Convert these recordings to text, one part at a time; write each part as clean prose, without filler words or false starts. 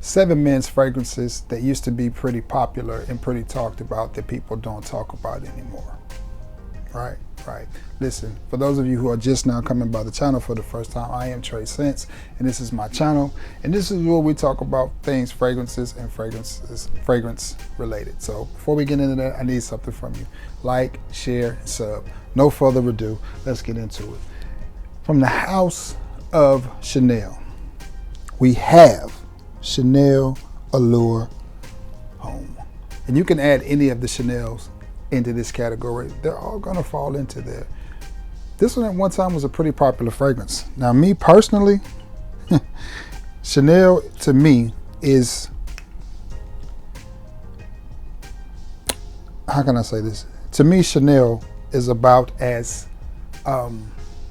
7 men's fragrances that used to be pretty popular and pretty talked about that people don't talk about anymore. Right. Listen, for those of you who are just now coming by the channel for the first time, I am Trey Sense, and this is my channel, and this is where we talk about things fragrances and fragrance related. So before we get into that, I need something from you. Like, share, and sub. No further ado, let's get into it. From the house of Chanel, we have Chanel Allure Home. And you can add any of the Chanels into this category. They're all gonna fall into there. This one at one time was a pretty popular fragrance. Now, me personally, Chanel to me is, how can I say this? To me, Chanel is about as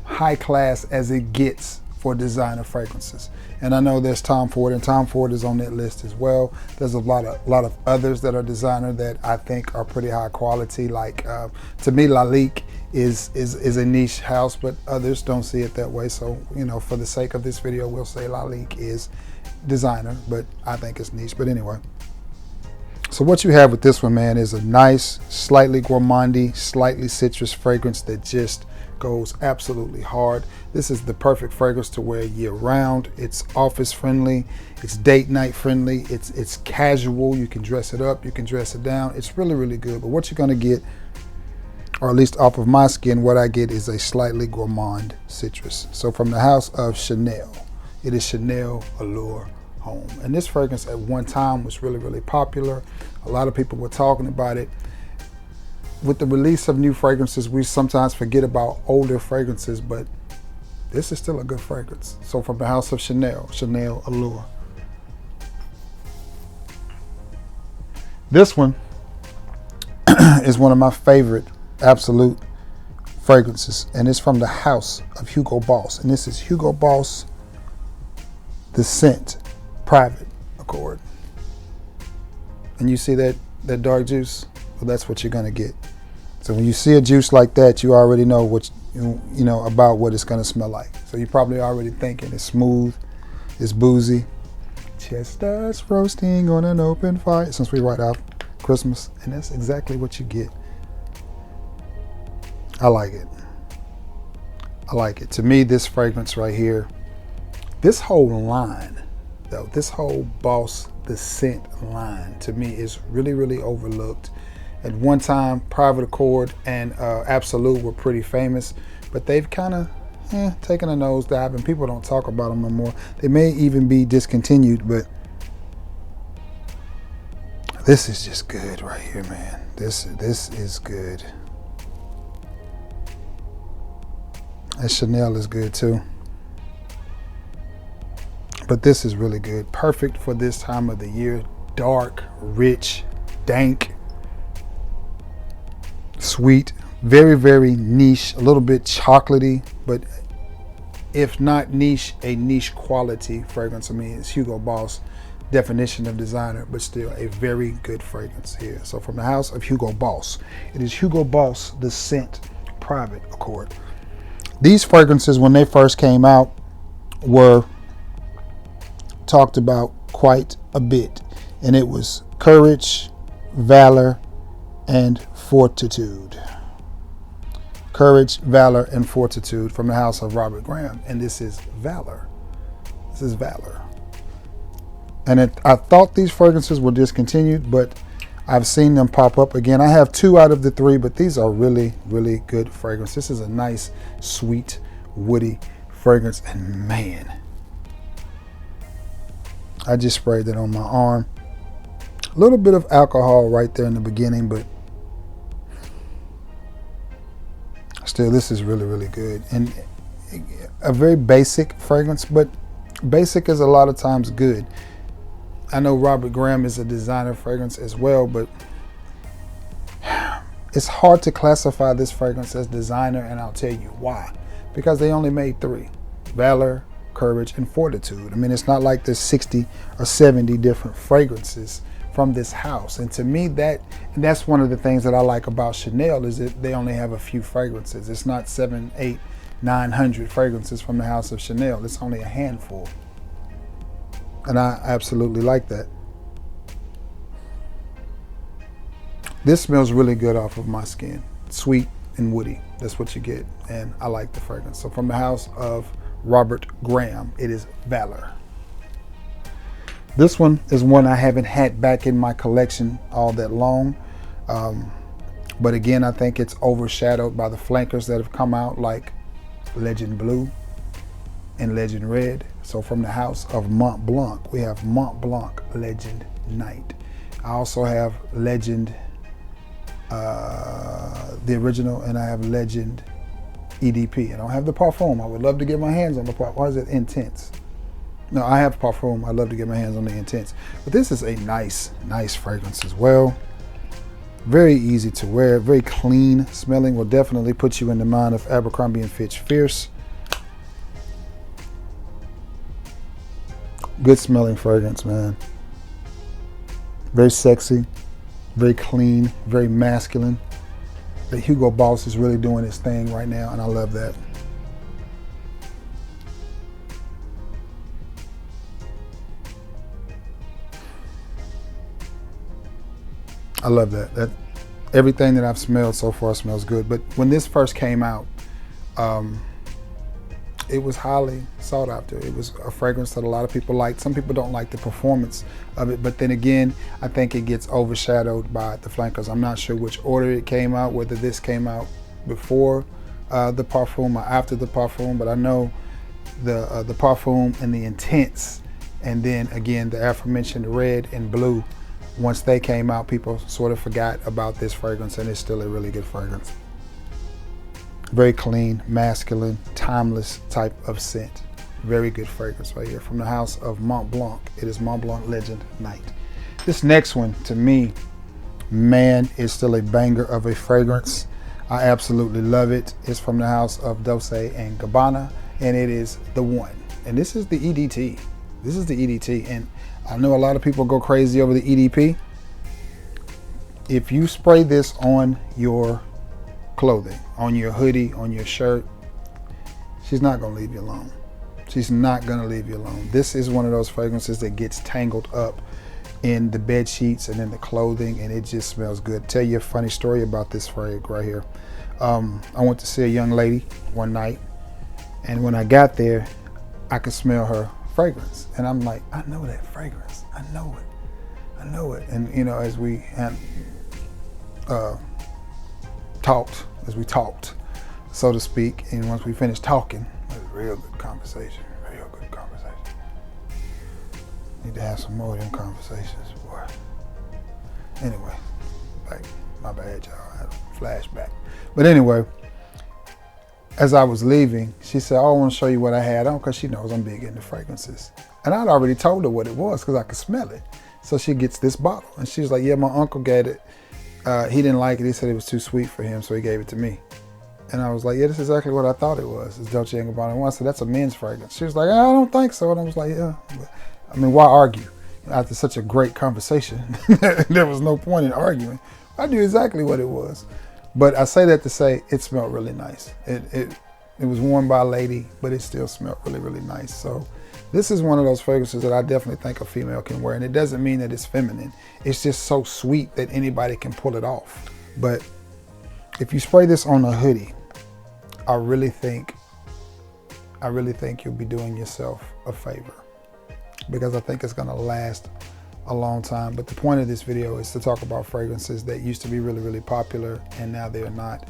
high class as it gets for designer fragrances. And I know there's Tom Ford, and Tom Ford is on that list as well. There's a lot of others that are designer that I think are pretty high quality. Like to me, Lalique is a niche house, but others don't see it that way. So, you know, for the sake of this video, we'll say Lalique is designer, but I think it's niche. But anyway, so what you have with this one, man, is a nice, slightly gourmandy, slightly citrus fragrance that just goes absolutely hard. This is the perfect fragrance to wear year round. It's office friendly, it's date night friendly, it's casual. You can dress it up, you can dress it down. It's really, really good. But what you're gonna get, or at least off of my skin, what I get is a slightly gourmand citrus. So from the house of Chanel, it is Chanel Allure Home. And this fragrance at one time was really, really popular. A lot of people were talking about it. With the release of new fragrances, we sometimes forget about older fragrances, but this is still a good fragrance. So from the house of Chanel, Chanel Allure. This one is one of my favorite absolute fragrances, and it's from the house of Hugo Boss. And this is Hugo Boss, the Scent Private Accord. And you see that dark juice? Well, that's what you're gonna get. So when you see a juice like that, you already know what you know about what it's gonna smell like. So you're probably already thinking it's smooth, it's boozy, chestnuts roasting on an open fire, since we right out Christmas, and that's exactly what you get. I like it. I like it. To me, this fragrance right here, this whole line, though, this whole Boss the Scent line, to me is really, really overlooked. At one time, Private Accord and Absolute were pretty famous, but they've kind of taken a nosedive, and people don't talk about them no more. They may even be discontinued, but this is just good right here, man. This is good. And Chanel is good too. But this is really good. Perfect for this time of the year. Dark, rich, dank, sweet, very, very niche, a little bit chocolatey, but if not niche, a niche quality fragrance. I mean, it's Hugo Boss definition of designer, but still a very good fragrance here. So from the house of Hugo Boss, it is Hugo Boss, the Scent Private Accord. These fragrances, when they first came out, were talked about quite a bit, and it was courage, valor, and fortitude. Courage, valor, and fortitude from the house of Robert Graham, and this is Valor. This is Valor. And I thought these fragrances were discontinued, but I've seen them pop up again. I have 2 out of the 3, but these are really, really good fragrances. This is a nice, sweet, woody fragrance, and man, I just sprayed it on my arm. A little bit of alcohol right there in the beginning, but still, this is really, really good. And a very basic fragrance, but basic is a lot of times good. I know Robert Graham is a designer fragrance as well, but it's hard to classify this fragrance as designer, and I'll tell you why. Because they only made 3: Valor, Courage, and Fortitude. I mean, it's not like there's 60 or 70 different fragrances from this house. And to me, that's one of the things that I like about Chanel, is that they only have a few fragrances. It's not 700, 800, 900 fragrances from the house of Chanel. It's only a handful. And I absolutely like that. This smells really good off of my skin. Sweet and woody. That's what you get. And I like the fragrance. So from the house of Robert Graham, it is Valor. This one is one I haven't had back in my collection all that long. But again, I think it's overshadowed by the flankers that have come out, like Legend Blue and Legend Red. So from the house of Mont Blanc, we have Mont Blanc Legend Night. I also have Legend, the original, and I have Legend EDP. I don't have the Parfum. I would love to get my hands on the Parfum. Why is it Intense? No, I have Parfum. I'd love to get my hands on the Intense. But this is a nice fragrance as well. Very easy to wear, very clean smelling. Will definitely put you in the mind of Abercrombie & Fitch Fierce. Good smelling fragrance, man. Very sexy, very clean, very masculine. The Hugo Boss is really doing his thing right now, and I love that. I love that. Everything that I've smelled so far smells good. But when this first came out, it was highly sought after. It was a fragrance that a lot of people liked. Some people don't like the performance of it, but then again, I think it gets overshadowed by the flankers. I'm not sure which order it came out, whether this came out before the Parfum or after the Parfum, but I know the Parfum and the Intense, and then again the aforementioned Red and Blue, once they came out, people sort of forgot about this fragrance, and it's still a really good fragrance. Very clean, masculine, timeless type of scent. Very good fragrance right here. From the house of Mont Blanc, it is Mont Blanc Legend Night. This next one, to me, man, is still a banger of a fragrance. I absolutely love it. It's from the house of Dolce & Gabbana, and it is the one. And this is the EDT. This is the EDT, and I know a lot of people go crazy over the EDP. If you spray this on your clothing, on your hoodie, on your shirt, she's not gonna leave you alone. She's not gonna leave you alone. This is one of those fragrances that gets tangled up in the bed sheets and in the clothing, and it just smells good. Tell you a funny story about this fragrance right here. I went to see a young lady one night, and when I got there, I could smell her fragrance, and I'm like, I know that fragrance. I know it. And you know, as we had talked, so to speak, and once we finished talking, it was a real good conversation. Need to have some more of them conversations, boy. Anyway, like, my bad, y'all. I had a flashback. But anyway, as I was leaving, she said, oh, I want to show you what I had on, because she knows I'm big into fragrances. And I'd already told her what it was, because I could smell it. So she gets this bottle, and she was like, yeah, my uncle got it. He didn't like it. He said it was too sweet for him, so he gave it to me. And I was like, yeah, this is exactly what I thought it was. It's Dolce & Gabbana. I said, that's a men's fragrance. She was like, I don't think so. And I was like, yeah. But, I mean, why argue? After such a great conversation, there was no point in arguing. I knew exactly what it was. But I say that to say it smelled really nice. It was worn by a lady, but it still smelled really, really nice. So this is one of those fragrances that I definitely think a female can wear. And it doesn't mean that it's feminine. It's just so sweet that anybody can pull it off. But if you spray this on a hoodie, I really think you'll be doing yourself a favor, because I think it's gonna last a long time. But the point of this video is to talk about fragrances that used to be really, really popular and now they're not.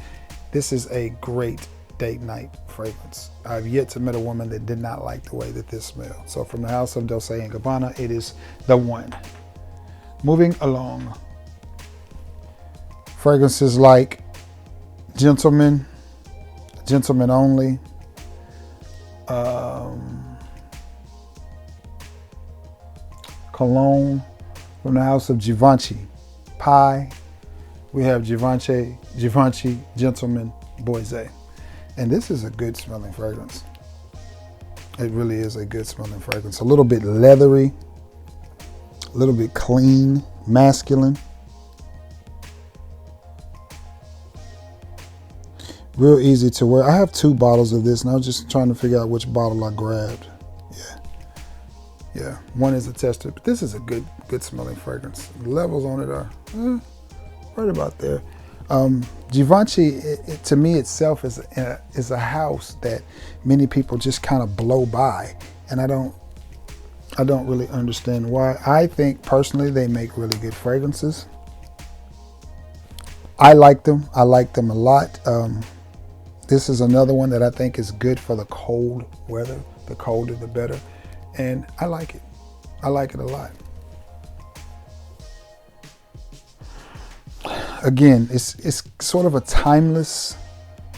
This is a great date night fragrance. I've yet to meet a woman that did not like the way that this smelled. So from the house of Dolce & Gabbana, it is the one. Moving along. Fragrances like Gentleman Only, Cologne from the house of Givenchy Pie. We have Givenchy Gentleman Boise. And this is a good smelling fragrance. It really is a good smelling fragrance. A little bit leathery, a little bit clean, masculine. Real easy to wear. I have 2 bottles of this, and I was just trying to figure out which bottle I grabbed. Yeah, one is a tester, but this is a good smelling fragrance. The levels on it are right about there. Givenchy, to me itself, is a house that many people just kind of blow by, and I don't really understand why. I think personally they make really good fragrances. I like them. I like them a lot. This is another one that I think is good for the cold weather. The colder, the better, and I like it. I like it a lot. Again, it's sort of a timeless,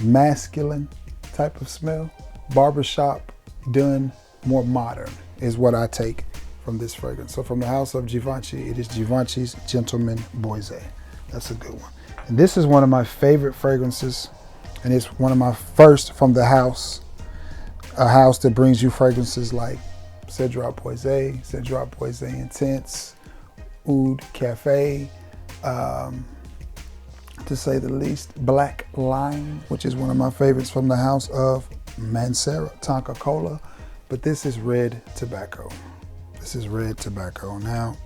masculine type of smell. Barbershop done more modern is what I take from this fragrance. So from the house of Givenchy, it is Givenchy's Gentleman Boise. That's a good one. And this is one of my favorite fragrances, and it's one of my first from the house. A house that brings you fragrances like Cedroc Boise Intense, Oud Cafe, to say the least, Black Lime, which is one of my favorites from the house of Mancera, Tonka Cola. But this is red tobacco. This is red tobacco. Now,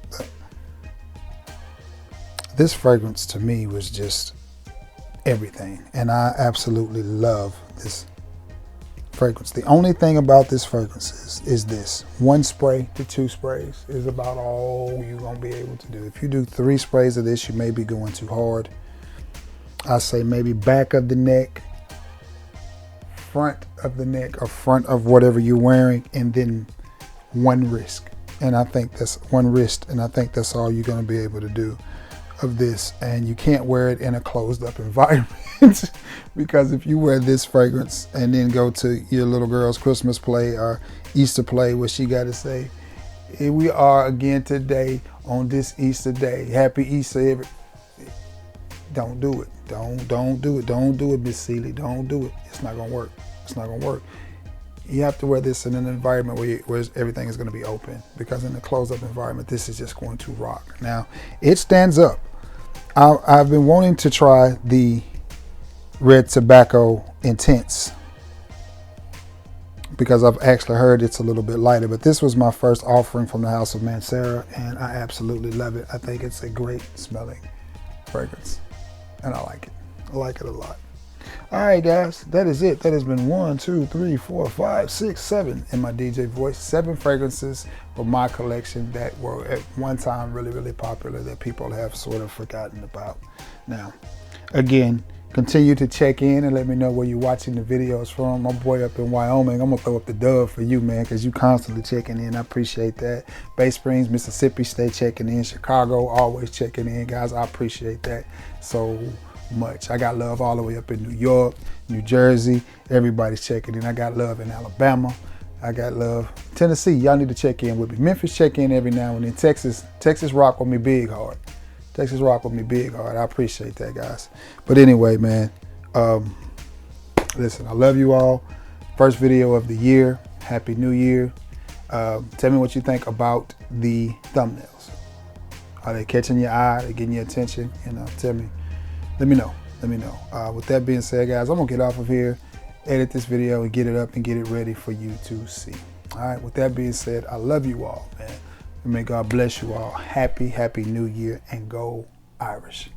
this fragrance to me was just everything, and I absolutely love this fragrance. The only thing about this fragrance is this: 1 spray to 2 sprays is about all you're gonna be able to do. If you do 3 sprays of this, you may be going too hard. I say maybe back of the neck, front of the neck, or front of whatever you're wearing, and then 1 wrist. And I think that's 1 wrist, and I think that's all you're gonna be able to do of this. And you can't wear it in a closed up environment because if you wear this fragrance and then go to your little girl's Christmas play or Easter play where she got to say, here we are again today on this Easter day, happy Easter, don't do it. Don't do it. Don't do it, Miss Seeley. Don't do it. It's not gonna work. It's not gonna work. You have to wear this in an environment where everything is going to be open, because in a closed-up environment, this is just going to rock. Now, it stands up. I've been wanting to try the Red Tobacco Intense because I've actually heard it's a little bit lighter, but this was my first offering from the house of Mancera, and I absolutely love it. I think it's a great smelling fragrance, and I like it. I like it a lot. All right, guys, that is it. That has been 1, 2, 3, 4, 5, 6, 7 in my DJ voice. 7 fragrances from my collection that were at one time really, really popular that people have sort of forgotten about. Now, again, continue to check in and let me know where you're watching the videos from. My boy up in Wyoming, I'm gonna throw up the dub for you, man, because you constantly checking in. I appreciate that. Bay Springs, Mississippi, stay checking in. Chicago, always checking in, guys. I appreciate that so much. I got love all the way up in New York, New Jersey. Everybody's checking in. I got love in Alabama. I got love. Tennessee, y'all need to check in with me. Memphis, check in every now and then. Texas rock with me big hard. Texas rock with me big hard. I appreciate that, guys. But anyway, man, listen, I love you all. First video of the year. Happy New Year. Tell me what you think about the thumbnails. Are they catching your eye? Are they getting your attention? You know, tell me. Let me know. Let me know. With that being said, guys, I'm going to get off of here, edit this video, and get it up and get it ready for you to see. All right. With that being said, I love you all, man. And may God bless you all. Happy, happy New Year, and go Irish.